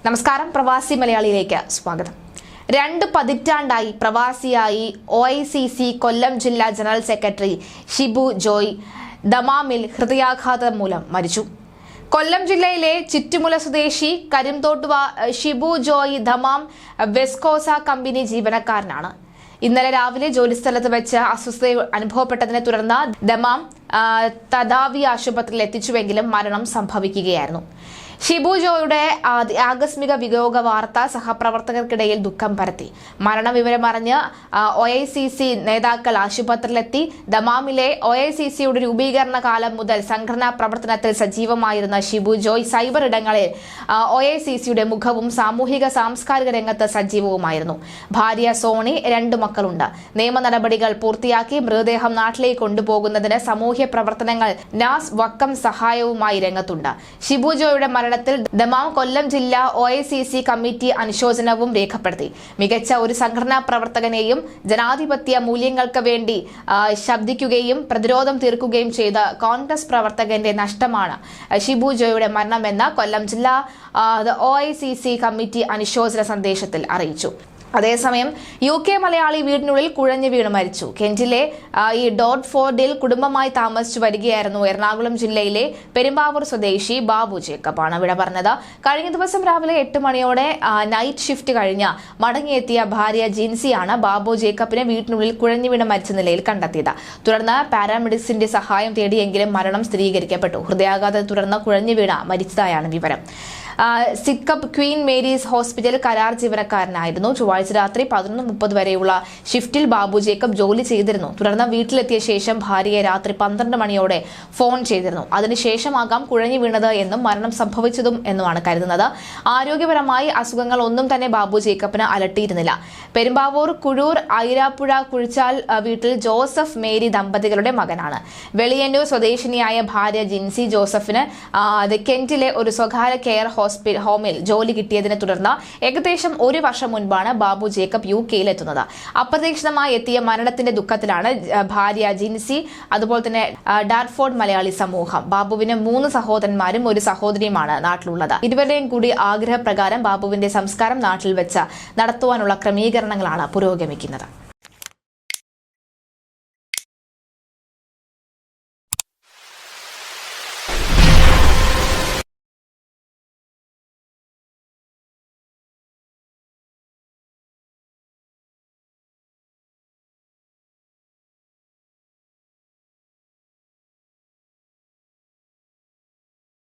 നമസ്കാരം, പ്രവാസി മലയാളിയിലേക്ക് സ്വാഗതം. 2 പതിറ്റാണ്ടായി പ്രവാസിയായി OICC കൊല്ലം ജില്ലാ ജനറൽ സെക്രട്ടറി ഷിബു ജോയ് ദമാമിൽ ഹൃദയാഘാതം മൂലം മരിച്ചു. കൊല്ലം ജില്ലയിലെ ചിറ്റുമുല സ്വദേശി കരിംതോട്ടുവ ഷിബു ജോയ് ദമാം വെസ്കോസ കമ്പനി ജീവനക്കാരനാണ്. ഇന്നലെ രാവിലെ ജോലിസ്ഥലത്ത് വെച്ച് അസ്വസ്ഥത അനുഭവപ്പെട്ടതിനെ തുടർന്ന് ദമാം തദാവി ആശുപത്രിയിൽ എത്തിച്ചുവെങ്കിലും മരണം സംഭവിക്കുകയായിരുന്നു. ഷിബു ജോയുടെ ആകസ്മിക വിയോഗ വാർത്ത സഹപ്രവർത്തകർക്കിടയിൽ ദുഃഖം പരത്തി. മരണവിവരമറിഞ്ഞ് OICC നേതാക്കൾ ആശുപത്രിയിലെത്തി. ദമാമിലെ OICCയുടെ രൂപീകരണ കാലം മുതൽ സംഘടനാ പ്രവർത്തനത്തിൽ സജീവമായിരുന്ന ഷിബു ജോയ് സൈബർ ഇടങ്ങളിൽ OICCയുടെ മുഖവും സാമൂഹിക സാംസ്കാരിക രംഗത്ത് സജീവവുമായിരുന്നു. ഭാര്യ സോണി, 2 മക്കളുണ്ട്. നിയമ നടപടികൾ പൂർത്തിയാക്കി മൃതദേഹം നാട്ടിലേക്ക് കൊണ്ടുപോകുന്നതിന് സാമൂഹ്യ പ്രവർത്തനങ്ങൾ നാസ് വക്കം സഹായവുമായി രംഗത്തുണ്ട്. ഷിബു ജോയുടെ മരണത്തിൽ ദമാം കൊല്ലം ജില്ലാ OICC കമ്മിറ്റി അനുശോചനവും രേഖപ്പെടുത്തി. മികച്ച ഒരു സംഘടനാ പ്രവർത്തകനെയും ജനാധിപത്യ മൂല്യങ്ങൾക്ക് വേണ്ടി ശബ്ദിക്കുകയും പ്രതിരോധം തീർക്കുകയും ചെയ്ത കോൺഗ്രസ് പ്രവർത്തകന്റെ നഷ്ടമാണ് ഷിബു ജോയുടെ മരണമെന്ന് കൊല്ലം ജില്ലാ OICC കമ്മിറ്റി അനുശോചന സന്ദേശത്തിൽ അറിയിച്ചു. അതേസമയം UK മലയാളി വീടിനുള്ളിൽ കുഴഞ്ഞു വീണ് മരിച്ചു. കെന്റിലെ ഈ ഡോട്ട്ഫോർഡിൽ കുടുംബമായി താമസിച്ചു വരികയായിരുന്നു. എറണാകുളം ജില്ലയിലെ പെരുമ്പാവൂർ സ്വദേശി ബാബു ജേക്കബാണ് വിട പറഞ്ഞത്. കഴിഞ്ഞ ദിവസം രാവിലെ 8 മണിയോടെ നൈറ്റ് ഷിഫ്റ്റ് കഴിഞ്ഞ് മടങ്ങിയെത്തിയ ഭാര്യ ജിൻസിയാണ് ബാബു ജേക്കബിനെ വീട്ടിനുള്ളിൽ കുഴഞ്ഞു വീണ് മരിച്ച നിലയിൽ കണ്ടെത്തിയത്. തുടർന്ന് പാരാമെഡിക്സിന്റെ സഹായം തേടിയെങ്കിലും മരണം സ്ഥിരീകരിക്കപ്പെട്ടു. ഹൃദയാഘാതത്തെ തുടർന്ന് കുഴഞ്ഞു വീണ മരിച്ചതായാണ് വിവരം. സിക്കപ്പ് ക്വീൻ മേരീസ് ഹോസ്പിറ്റൽ കരാർ ജീവനക്കാരനായിരുന്നു. ചൊവ്വാഴ്ച രാത്രി 11:30 വരെയുള്ള ഷിഫ്റ്റിൽ ബാബു ജേക്കബ് ജോലി ചെയ്തിരുന്നു. തുടർന്ന് വീട്ടിലെത്തിയ ശേഷം ഭാര്യയെ രാത്രി 12 മണിയോടെ ഫോൺ ചെയ്തിരുന്നു. അതിനുശേഷമാകാം കുഴഞ്ഞു വീണത് എന്നും മരണം സംഭവിച്ചതും എന്നുമാണ് കരുതുന്നത്. ആരോഗ്യപരമായി അസുഖങ്ങൾ ഒന്നും തന്നെ ബാബു ജേക്കബിന് അലട്ടിയിരുന്നില്ല. പെരുമ്പാവൂർ കുഴൂർ ഐരാപ്പുഴ കുഴിച്ചാൽ വീട്ടിൽ ജോസഫ് മേരി ദമ്പതികളുടെ മകനാണ്. വെളിയന്നൂർ സ്വദേശിനിയായ ഭാര്യ ജിൻസി ജോസഫിന് കെന്റിലെ ഒരു സ്വകാര്യ കെയർ ഹോമിൽ ജോലി കിട്ടിയതിനെ തുടർന്ന് ഏകദേശം 1 വർഷം മുൻപാണ് ബാബു ജേക്കബ് UK എത്തുന്നത്. അപ്രതീക്ഷിതമായി എത്തിയ മരണത്തിന്റെ ദുഃഖത്തിലാണ് ഭാര്യ ജിൻസി, അതുപോലെ തന്നെ ഡാർഫോർഡ് മലയാളി സമൂഹം. ബാബുവിന് 3 സഹോദരന്മാരും 1 സഹോദരിയുമാണ് നാട്ടിലുള്ളത്. ഇരുവരുടെയും കൂടി ആഗ്രഹപ്രകാരം ബാബുവിന്റെ സംസ്കാരം നാട്ടിൽ വെച്ച് നടത്തുവാനുള്ള ക്രമീകരണങ്ങളാണ് പുരോഗമിക്കുന്നത്.